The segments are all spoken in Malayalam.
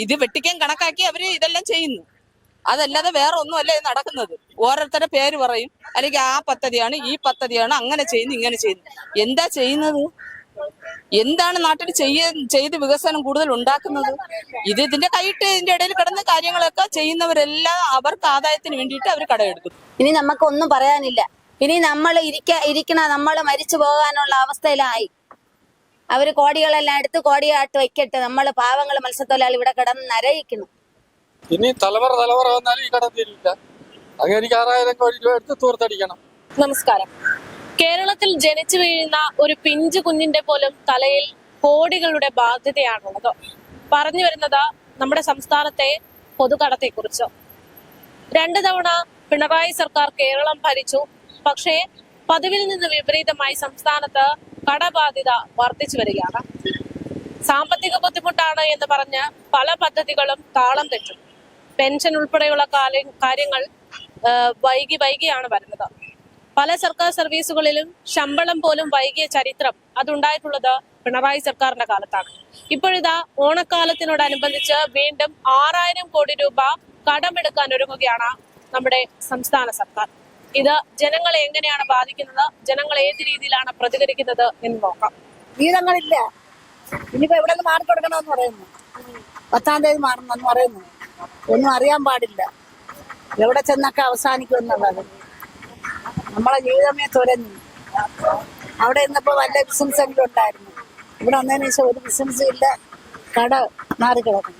ഇത് വെട്ടിക്കാൻ കണക്കാക്കി അവര് ഇതെല്ലാം ചെയ്യുന്നു. അതല്ലാതെ വേറെ ഒന്നുമല്ല ഇത് നടക്കുന്നത്. ഓരോരുത്തരുടെ പേര് പറയും, അല്ലെങ്കിൽ ആ പദ്ധതിയാണ് ഈ പദ്ധതിയാണ്, അങ്ങനെ ചെയ്യുന്നു ഇങ്ങനെ ചെയ്യുന്നു. എന്താ ചെയ്യുന്നത്? എന്താണ് നാട്ടിൽ ചെയ്ത് വികസനം കൂടുതൽ ഉണ്ടാക്കുന്നത്? ഇതിന്റെ കൈയിട്ട് ഇതിന്റെ ഇടയിൽ കിടന്ന കാര്യങ്ങളൊക്കെ ചെയ്യുന്നവരെല്ലാം അവർക്ക് ആദായത്തിന് വേണ്ടിയിട്ട് അവർ കടമെടുക്കും. ഇനി നമുക്കൊന്നും പറയാനില്ല. ഇനി നമ്മൾ നമ്മൾ മരിച്ചു പോകാനുള്ള അവസ്ഥയിലായി. അവര് കോടികളെല്ലാം എടുത്ത് കോടിയായിട്ട് വയ്ക്കട്ടെ. നമ്മള് പാവങ്ങൾ മത്സ്യത്തൊഴിലാളി ഇവിടെ കിടന്ന് നരയിക്കുന്നു. ഇനി തലമുറ വന്നാലും ഈ കടം തീരില്ല. അങ്ങനെ എനിക്ക് 6000 കോടി രൂപ എടുത്ത് തൂർത്തടിക്കണം. നമസ്കാരം. കേരളത്തിൽ ജനിച്ചു വീഴുന്ന ഒരു പിഞ്ചു കുഞ്ഞിന്റെ പോലും തലയിൽ കോടികളുടെ ബാധ്യതയാണുള്ളത്. പറഞ്ഞു വരുന്നത് നമ്മുടെ സംസ്ഥാനത്തെ പൊതുകടത്തെ കുറിച്ച്. 2 തവണ പിണറായി സർക്കാർ കേരളം ഭരിച്ചു. പക്ഷേ പതിവിൽ നിന്ന് വിപരീതമായി സംസ്ഥാനത്ത് കടബാധ്യത വർദ്ധിച്ചു വരികയാണ്. സാമ്പത്തിക ബുദ്ധിമുട്ടാണ് എന്ന് പറഞ്ഞ് പല പദ്ധതികളും താളം തെറ്റും. പെൻഷൻ ഉൾപ്പെടെയുള്ള കാര്യങ്ങൾ വൈകിയാണ് വരുന്നത്. പല സർക്കാർ സർവീസുകളിലും ശമ്പളം പോലും വൈകിയ ചരിത്രം അതുണ്ടായിട്ടുള്ളത് പിണറായി സർക്കാരിന്റെ കാലത്താണ്. ഇപ്പോഴിതാ ഓണക്കാലത്തിനോടനുബന്ധിച്ച് വീണ്ടും 6000 കോടി രൂപ കടമെടുക്കാൻ ഒരുങ്ങുകയാണ് നമ്മുടെ സംസ്ഥാന സർക്കാർ. ഇത് ജനങ്ങളെ എങ്ങനെയാണ് ബാധിക്കുന്നത്, ജനങ്ങൾ ഏത് രീതിയിലാണ് പ്രതികരിക്കുന്നത് എന്ന് നോക്കാം. വീതങ്ങളില്ല. ഇനിയിപ്പോ എവിടെ നിന്ന് മാറിക്കൊടുക്കണമെന്ന് പറയുന്നു. 10-ാം തീയതി മാറണമെന്ന് പറയുന്നു. ഒന്നും അറിയാൻ പാടില്ല. എവിടെ ചെന്നൊക്കെ അവസാനിക്കും എന്നുള്ളത്. നമ്മളെ ജീവിതമേ തുരഞ്ഞു. അവിടെ ഇന്നപ്പോ വല്ല ബിസിനസ് എങ്കിലും ഉണ്ടായിരുന്നു. ഇവിടെ വന്നതിന് ശേഷം ഒരു ബിസിനസ് ഇല്ല. കട മാറിക്കിടക്കും.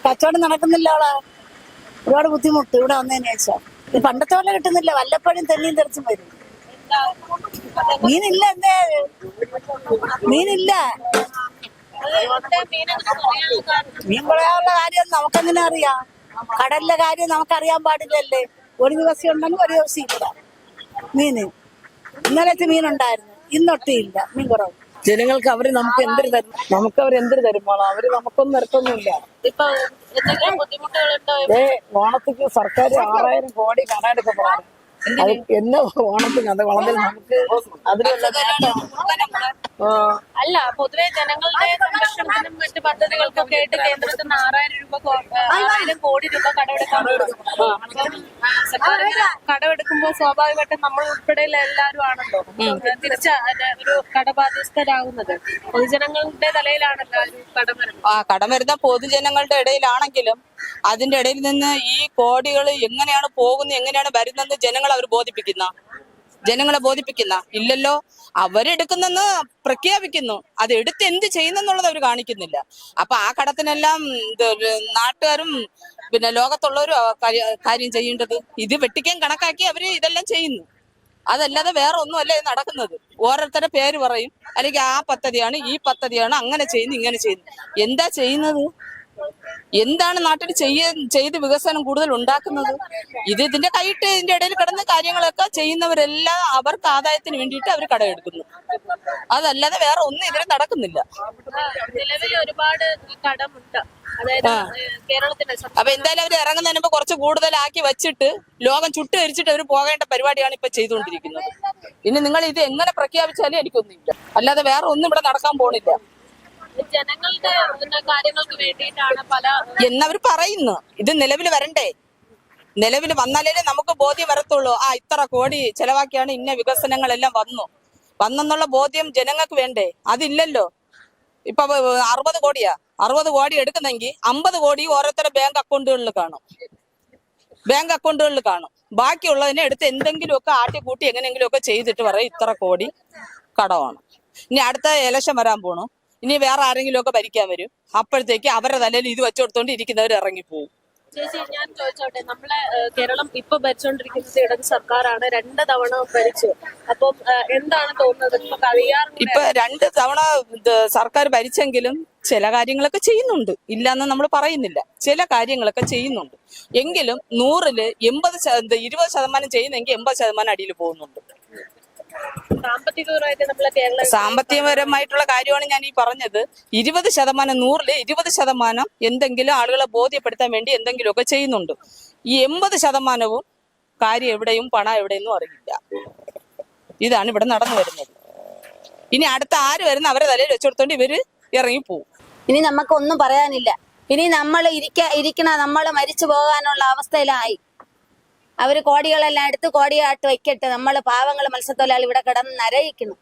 കച്ചവടം നടക്കുന്നില്ല. അവളെ ഒരുപാട് ബുദ്ധിമുട്ട് ഇവിടെ വന്നതിന് ശേഷം. പണ്ടത്തെ പോലെ കിട്ടുന്നില്ല. വല്ലപ്പോഴും തെന്നിയും തെറിച്ചും വരും. മീനില്ല. മീനില്ല. മീൻ പറയാനുള്ള കാര്യം നമുക്കെങ്ങനെ അറിയാം? കടലിലെ കാര്യം നമുക്കറിയാൻ പാടില്ലല്ലേ. ഒരു ദിവസം ഉണ്ടെങ്കിൽ ഒരു ദിവസം ഇല്ല മീന്. ഇന്നലത്തെ മീനുണ്ടായിരുന്നു, ഇന്നൊട്ടിയില്ല. മീൻ കുറവ്. ജനങ്ങൾക്ക് അവര് നമുക്ക് എന്തൊരു തരും? നമുക്ക് അവർ എന്തൊരു തരുമാണോ? അവര് നമുക്കൊന്നും തരത്തൊന്നുമില്ല. ഓണത്തിക്ക് സർക്കാർ 6000 കോടി കടമെടുക്കപ്പെടാറ്. അത് എന്നെ ഓണത്തിന് അത് വളരെ നമുക്ക് അതിലുള്ള അല്ല, പൊതുവെ ജനങ്ങളുടെ സംരക്ഷണത്തിനും മറ്റു പദ്ധതികൾക്കൊക്കെ ആയിട്ട് കേന്ദ്രത്തിൽ നിന്ന് 6000 കോടി രൂപ കടമെടുക്കാൻ സർക്കാർ കടമെടുക്കുമ്പോൾ സ്വാഭാവികമായിട്ടും നമ്മൾ ഉൾപ്പെടെയുള്ള എല്ലാവരും ആണല്ലോ തിരിച്ച ഒരു കടബാധ്യസ്ഥരാകുന്നത്. പൊതുജനങ്ങളുടെ തലയിലാണല്ലോ കടം വരുന്നത്. കടം വരുന്ന പൊതുജനങ്ങളുടെ ഇടയിലാണെങ്കിലും അതിന്റെ ഇടയിൽ നിന്ന് ഈ കോടികൾ എങ്ങനെയാണ് പോകുന്നത്, എങ്ങനെയാണ് വരുന്നത് ജനങ്ങളെ ബോധിപ്പിക്കുന്ന ഇല്ലല്ലോ. അവരെടുക്കുന്നെന്ന് പ്രഖ്യാപിക്കുന്നു. അത് എടുത്ത് എന്ത് ചെയ്യുന്നെന്നുള്ളത് അവർ കാണിക്കുന്നില്ല. അപ്പൊ ആ കടത്തിനെല്ലാം നാട്ടുകാരും പിന്നെ ലോകത്തുള്ളവരും കാര്യം ചെയ്യേണ്ടത്. ഇത് വെട്ടിക്കാൻ കണക്കാക്കി അവര് ഇതെല്ലാം ചെയ്യുന്നു. അതല്ലാതെ വേറെ ഒന്നുമല്ല ഇത് നടക്കുന്നത്. ഓരോരുത്തരുടെ പേര് പറയും, അല്ലെങ്കിൽ ആ പദ്ധതിയാണ് ഈ പദ്ധതിയാണ്, അങ്ങനെ ചെയ്യുന്നു ഇങ്ങനെ ചെയ്യുന്നു. എന്താ ചെയ്യുന്നത്? എന്താണ് നാട്ടിൽ ചെയ്ത് വികസനം കൂടുതൽ ഉണ്ടാക്കുന്നത്? ഇതിന്റെ കൈയിട്ട് ഇതിന്റെ ഇടയിൽ കിടന്ന കാര്യങ്ങളൊക്കെ ചെയ്യുന്നവരെല്ലാം അവർക്ക് ആദായത്തിന് വേണ്ടിയിട്ട് അവർ കടമെടുക്കുന്നു. അതല്ലാതെ വേറെ ഒന്നും ഇതിന് നടക്കുന്നില്ല. നിലവിൽ ഒരുപാട് കടമുണ്ട്. അതായത് കേരളത്തിന്റെ അപ്പൊ എന്തായാലും അവർ ഇറങ്ങുന്നതിന് മുമ്പ് കുറച്ച് കൂടുതലാക്കി വെച്ചിട്ട് ലോകം ചുട്ടുകരിച്ചിട്ട് അവർ പോകേണ്ട പരിപാടിയാണ് ഇപ്പൊ ചെയ്തുകൊണ്ടിരിക്കുന്നത്. ഇനി നിങ്ങൾ ഇത് എങ്ങനെ പ്രഖ്യാപിച്ചാലും എനിക്കൊന്നുമില്ല. അല്ലാതെ വേറെ ഒന്നും ഇവിടെ നടക്കാൻ പോണില്ല. ജനങ്ങളുടെ കാര്യങ്ങൾക്ക് വേണ്ടിയിട്ടാണ് എന്നവർ പറയുന്നു. ഇത് നിലവിൽ വരണ്ടേ? നിലവിൽ വന്നാലേ നമുക്ക് ബോധ്യം വരത്തുള്ളൂ. ഇത്ര കോടി ചെലവാക്കിയാണ് ഇന്ന വികസനങ്ങളെല്ലാം വന്നെന്നുള്ള ബോധ്യം ജനങ്ങൾക്ക് വേണ്ടേ? അതില്ലല്ലോ. ഇപ്പൊ 60 കോടിയാ. 60 കോടി എടുക്കുന്നെങ്കിൽ 50 കോടി ഓരോരുത്തരുടെ ബാങ്ക് അക്കൗണ്ടുകളിൽ കാണും. ബാക്കിയുള്ളതിനെ എടുത്ത് എന്തെങ്കിലുമൊക്കെ ആട്ടിക്കൂട്ടി എങ്ങനെയെങ്കിലുമൊക്കെ ചെയ്തിട്ട് പറയും ഇത്ര കോടി കടമാണ്. ഇനി അടുത്ത ഇലക്ഷൻ വരാൻ പോണു. ഇനി വേറെ ആരെങ്കിലും ഒക്കെ ഭരിക്കാൻ വരും. അപ്പോഴത്തേക്ക് അവരുടെ തലയിൽ ഇത് വെച്ചുകൊടുത്തോണ്ട് ഇരിക്കുന്നവർ ഇറങ്ങിപ്പോവും. ചേച്ചി, ഞാൻ ചോദിച്ചോട്ടെ, നമ്മളെ കേരളം ഇപ്പൊ ഭരിച്ചോണ്ടിരിക്കുന്നത് ഇടത് സർക്കാരാണ്. 2 തവണ ഭരിച്ചു. അപ്പം എന്താണ് തോന്നുന്നത്? ഇപ്പൊ 2 തവണ സർക്കാർ ഭരിച്ചെങ്കിലും ചില കാര്യങ്ങളൊക്കെ ചെയ്യുന്നുണ്ട്. ഇല്ലാന്ന് നമ്മൾ പറയുന്നില്ല. ചില കാര്യങ്ങളൊക്കെ ചെയ്യുന്നുണ്ട്. എങ്കിലും 100-ൽ 20% ചെയ്യുന്നെങ്കിൽ 80% അടിയിൽ പോകുന്നുണ്ട്. സാമ്പത്തികപരമായിട്ടുള്ള കാര്യമാണ് ഞാൻ ഈ പറഞ്ഞത്. 20%, 100-ൽ 20% എന്തെങ്കിലും ആളുകളെ ബോധ്യപ്പെടുത്താൻ വേണ്ടി എന്തെങ്കിലുമൊക്കെ ചെയ്യുന്നുണ്ട്. ഈ 80% കാര്യം എവിടെയും പണം എവിടെയൊന്നും അറിയില്ല. ഇതാണ് ഇവിടെ നടന്നു വരുന്നത്. ഇനി അടുത്ത ആര് വരുന്ന അവരെ തലയിൽ വെച്ചെടുത്തോണ്ട് ഇവര് ഇറങ്ങി പോവും. ഇനി നമുക്കൊന്നും പറയാനില്ല. ഇനി നമ്മൾ ഇരിക്കണ നമ്മൾ മരിച്ചു പോകാനുള്ള അവസ്ഥയിലായി. അവര് കോടികളെല്ലാം എടുത്ത് കോടിയാട്ട് വയ്ക്കട്ടെ. നമ്മള് പാവങ്ങള് മത്സ്യത്തൊഴിലാളി ഇവിടെ കിടന്ന് നരയിക്കണം.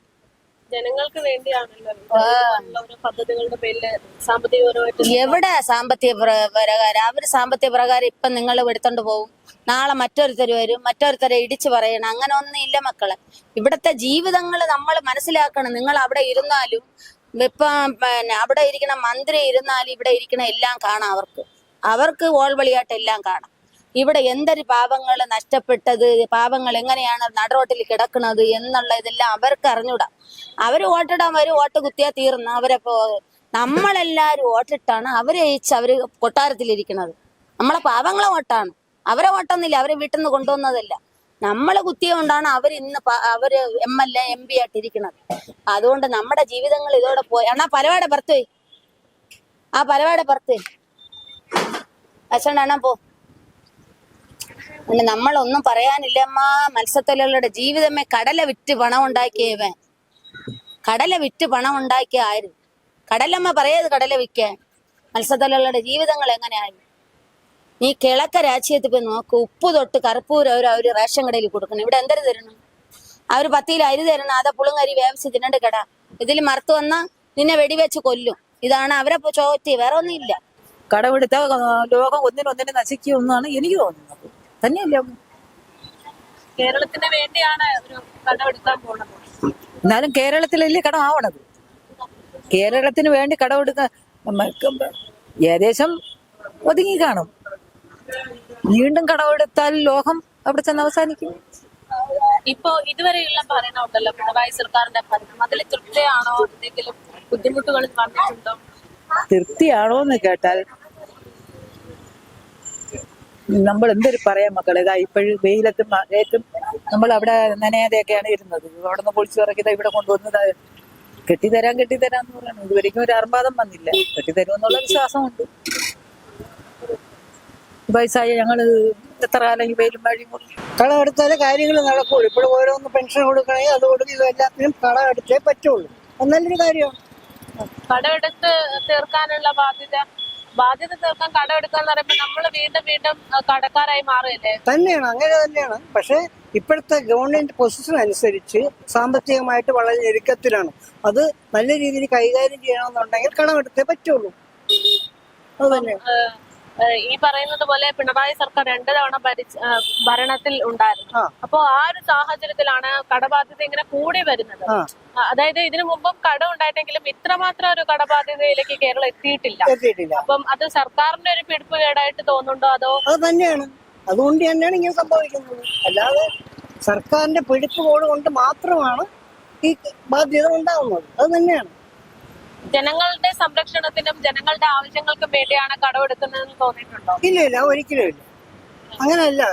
ജനങ്ങൾക്ക് വേണ്ടിയാണല്ലോ ഇത്തരത്തിലുള്ള ഓരോ പദ്ധതികളുടെ പേരില് സാമ്പത്തികപരമായിട്ട് എവിടെ സാമ്പത്തിക പ്രകാരം? അവര് സാമ്പത്തിക പ്രകാരം ഇപ്പം നിങ്ങൾ എടുത്തോണ്ട് പോകും, നാളെ മറ്റൊരുത്തർ വരും, മറ്റൊരുത്തരെ ഇടിച്ചു പറയണം. അങ്ങനെ ഒന്നും ഇല്ല മക്കളെ. ഇവിടത്തെ ജീവിതങ്ങൾ നമ്മൾ മനസ്സിലാക്കണം. നിങ്ങൾ അവിടെ ഇരുന്നാലും ഇപ്പം പിന്നെ അവിടെ ഇരിക്കണ മന്ത്രി ഇരുന്നാലും ഇവിടെ ഇരിക്കണ എല്ലാം കാണാം. അവർക്ക് ഓൾവളിയായിട്ട് എല്ലാം കാണാം. ഇവിടെ എന്തൊരു പാവങ്ങൾ നഷ്ടപ്പെട്ടത്, പാവങ്ങൾ എങ്ങനെയാണ് നടുറോട്ടിൽ കിടക്കുന്നത് എന്നുള്ള ഇതെല്ലാം അവർക്ക് അറിഞ്ഞൂടാ. അവര് വോട്ടിടാൻ വരും, വോട്ട് കുത്തിയാ തീർന്നു. നമ്മളെല്ലാരും വോട്ടിട്ടാണ് അവരെ ജയിച്ച് അവര് കൊട്ടാരത്തിലിരിക്കുന്നത്. നമ്മളെ പാവങ്ങളെ വോട്ടാണ്, അവരെ വോട്ടൊന്നുമില്ല. അവരെ വീട്ടിൽ നിന്ന് കൊണ്ടുവന്നതല്ല. നമ്മളെ കുത്തിയ കൊണ്ടാണ് അവര് MLA MP ആയിട്ടിരിക്കുന്നത്. അതുകൊണ്ട് നമ്മുടെ ജീവിതങ്ങൾ ഇതോടെ പോയി. എന്നാ പലവാടെ പുറത്ത് ആ പലവാടെ പുറത്ത് അച്ഛനാ പോ. നമ്മളൊന്നും പറയാനില്ല അമ്മ. മത്സ്യത്തൊഴിലാളികളുടെ ജീവിതമേ കടല വിറ്റ് പണം ഉണ്ടാക്കിയവൻ. കടല വിറ്റ് പണം ഉണ്ടാക്കിയ ആര്? കടലമ്മ പറയത് കടല വിൽക്കാൻ. മത്സ്യത്തൊഴിലാളികളുടെ ജീവിതങ്ങൾ എങ്ങനെയായി? നീ കിഴക്ക രാജ്യത്ത് പോയി നോക്ക്. ഉപ്പ് തൊട്ട് കർപ്പൂരം അവര് റേഷൻ കടയിൽ കൊടുക്കണം. ഇവിടെ എന്തൊരു തരണം? അവര് 10 കിലോ അരി തരണം. അതാ പുളുങ്കരി വേവിച്ച് തിന്നണ്ട് കട. ഇതിൽ മറുത്ത് വന്നാ നിന്നെ വെടിവെച്ച് കൊല്ലും. ഇതാണ് അവരെ ചോദ്യം, വേറെ ഒന്നും ഇല്ല. കടമെടുത്ത ലോകം ഒന്നിനൊന്നിനെ നശിക്കുമെന്നാണ് എനിക്ക് തോന്നുന്നത്. തന്നെയല്ലേ? കേരളത്തിന് വേണ്ടിയാണ് ഒരു കടമെടുക്കാൻ പോണത്. എന്നാലും കേരളത്തിലല്ലേ കടമാവണത്. കേരളത്തിന് വേണ്ടി കടമെടുക്കാൻ ഏകദേശം ഒതുങ്ങി കാണും. വീണ്ടും കടമെടുത്താൽ ലോകം അവിടെ ചെന്ന് അവസാനിക്കും. ഇപ്പൊ ഇതുവരെയുള്ള ഭരണമുണ്ടല്ലോ പിണറായി സർക്കാരിന്റെ ഭരണം, അതിൽ തൃപ്തിയാണോ? എന്തെങ്കിലും ബുദ്ധിമുട്ടുകൾ വന്നിട്ടുണ്ടോ? തൃപ്തിയാണോ എന്ന് കേട്ടാൽ നമ്മൾ എന്തൊരു പറയാം മക്കളെ. ഇതാ ഇപ്പോഴും വെയിലത്തും മഴയത്തും നമ്മൾ അവിടെ നനയാതെയൊക്കെയാണ് ഇരുന്നത്. അവിടെ നിന്ന് പൊളിച്ചു ഇറക്കിയത് ഇവിടെ കൊണ്ടുവന്നത് കെട്ടിത്തരാന്ന് പറയുന്നത്. ഇതുവരെയ്ക്കും ഒരു അർമാദം വന്നില്ല. കെട്ടിത്തരുമെന്നുള്ള വിശ്വാസമുണ്ട്. വയസ്സായ ഞങ്ങള് എത്ര കാലം ഈ വെയിലും മഴയും കൊണ്ട് കടമെടുത്താലേ കാര്യങ്ങൾ നടക്കുള്ളൂ. ഇപ്പോൾ ഓരോന്ന് പെൻഷൻ കൊടുക്കണമെങ്കിൽ അത് കൊടുക്കും. ഇത് എല്ലാത്തിനും കടമെടുത്തേ പറ്റുള്ളൂ. നല്ലൊരു കാര്യമാണ്. കടമെടുത്ത് തീർക്കാനുള്ള ബാധ്യത തീർക്കാൻ കടമെടുക്കുക എന്ന് പറയുമ്പോൾ നമ്മൾ വീണ്ടും കടക്കാരായി മാറുകയല്ലേ? തന്നെയാണ്, അങ്ങനെ തന്നെയാണ്. പക്ഷെ ഇപ്പോഴത്തെ ഗവൺമെന്റ് പൊസിഷൻ അനുസരിച്ച് സാമ്പത്തികമായിട്ട് വളരെ ഞെരുക്കത്തിലാണ്. അത് നല്ല രീതിയിൽ കൈകാര്യം ചെയ്യണമെന്നുണ്ടെങ്കിൽ കടമെടുത്തേ പറ്റുള്ളൂ. അത് തന്നെയാണ്. ഈ പറയുന്നത് പോലെ പിണറായി സർക്കാർ 2 തവണ ഭരണത്തിൽ ഉണ്ടായിരുന്നു. അപ്പോ ആ ഒരു സാഹചര്യത്തിലാണ് കടബാധ്യത ഇങ്ങനെ കൂടി വരുന്നത്. അതായത് ഇതിനു മുമ്പും കടം ഉണ്ടായിട്ടെങ്കിലും ഇത്രമാത്രം ഒരു കടബാധ്യതയിലേക്ക് കേരളം എത്തിയിട്ടില്ല. അപ്പം അത് സർക്കാരിന്റെ ഒരു പിടിപ്പുകേടായിട്ട് തോന്നുന്നുണ്ടോ? അതോ? അത് തന്നെയാണ്. അതുകൊണ്ട് തന്നെയാണ് ഇങ്ങനെ സംഭവിക്കുന്നത്. അല്ലാതെ സർക്കാരിന്റെ പിടിപ്പുകോട് കൊണ്ട് മാത്രമാണ് ഈ ബാധ്യത ഉണ്ടാകുന്നത്. അത് തന്നെയാണ്. ജനങ്ങളുടെ സംരക്ഷണത്തിനും ജനങ്ങളുടെ ആവശ്യങ്ങൾക്കും വേണ്ടിയാണ് കടമെടുക്കുന്നതെന്ന് തോന്നിയിട്ടുണ്ടോ? ഇല്ല, ഒരിക്കലും ഇല്ല. അങ്ങനെയല്ല.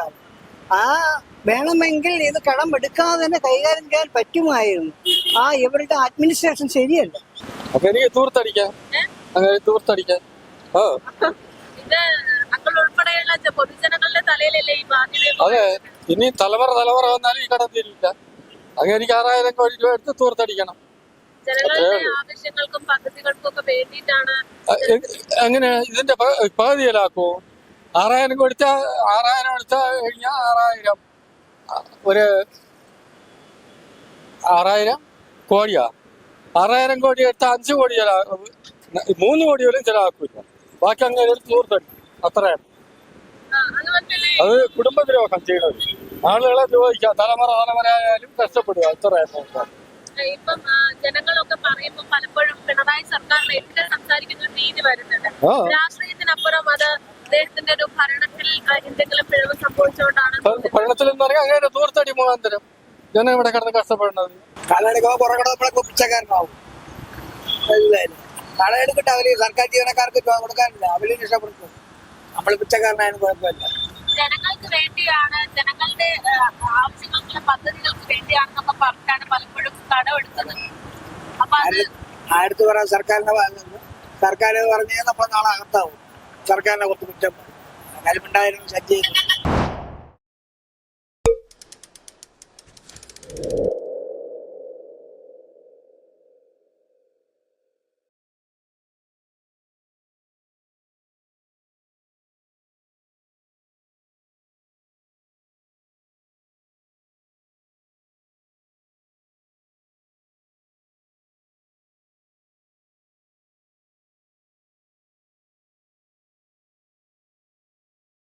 വേണമെങ്കിൽ ഇത് കടം എടുക്കാതെ തന്നെ കൈകാര്യം ചെയ്യാൻ പറ്റുമായിരുന്നു. ഇവരുടെ അഡ്മിനിസ്ട്രേഷൻ ശരിയല്ല. അപ്പൊ എനിക്ക് തൂർത്തടിക്കാൻ ഇത് അങ്ങൾ ഉൾപ്പെടെയുള്ള പൊതുജനങ്ങളുടെ തലയിലല്ലേ ഈ ബാധ്യത? അതെ, ഇനി തലമുറ വന്നാലും ഈ കടം തീരില്ല. അങ്ങനെ എനിക്ക് 6000 കോടി രൂപ എടുത്ത് തൂർത്തടിക്കണം. ജനങ്ങളുടെ ആവശ്യങ്ങൾക്കും പദ്ധതികൾക്കും ഒക്കെ വേണ്ടിയിട്ടാണ്. എങ്ങനെ ഇതിന്റെ പകുതിയിലാക്കോ? 6000 കൊടുത്ത 6000 എടുത്താ കഴിഞ്ഞാൽ 6000 ഒരു 6000 കോടിയാ. 6000 കോടി എടുത്ത 5 കോടി 3 കോടി പോലും ചിലവാക്കില്ല. ബാക്കി അങ്ങനെ തൂർത്തടിക്കും. അത്രയാണ്. അത് കുടുംബദ്രോഹം ചെയ്യണത്. ആളുകളെ ദ്രോഹിക്കാം. തലമുറയായാലും കഷ്ടപ്പെടുക. അത്രയാണ്. ഇപ്പം ജനങ്ങളൊക്കെ പറയുമ്പോൾ പലപ്പോഴും പിണറായി സർക്കാരിന് എതിരെ സംസാരിക്കുന്ന ഒരു രീതി വരുന്നുണ്ട്. രാഷ്ട്രീയത്തിനപ്പുറം അത് അദ്ദേഹത്തിന്റെ ഒരു ഭരണത്തിൽ എന്തെങ്കിലും പിഴവ് സംഭവിച്ചുകൊണ്ടാണ്. ഭരണത്തിൽ എന്ന് പറഞ്ഞാൽ അങ്ങനെ തൂർത്തടി മുഖാന്തരം ജനം ഇവിടെ കിടന്ന് കഷ്ടപ്പെടുന്നത്. കടമെടുക്കുമ്പോൾ പുറകെ നമ്മളെ പിച്ചക്കാരനാവും. കടമെടുക്കട്ടെ. അവര് സർക്കാർ ജീവനക്കാർക്ക് കൊടുക്കാനില്ല. അവര് രക്ഷപ്പെടുത്തും. നമ്മൾ പിച്ചക്കാരനായാലും കുഴപ്പമില്ല. ജനങ്ങൾക്ക് വേണ്ടിയാണ്, ജനങ്ങളുടെ ആവശ്യങ്ങൾക്കുള്ള പദ്ധതികൾക്ക് വേണ്ടിയാണെന്നൊക്കെ പറഞ്ഞിട്ടാണ് പലപ്പോഴും കടമെടുക്കുന്നത്. അപ്പൊ അടുത്ത് പറയാം സർക്കാരിന്റെ സർക്കാർ പറഞ്ഞാൽ നമ്മൾ നാളെ അകത്താവും. സർക്കാരിനെ കുറച്ച് കുറ്റം കാര്യം ഉണ്ടായിരുന്നു. സജ്ജ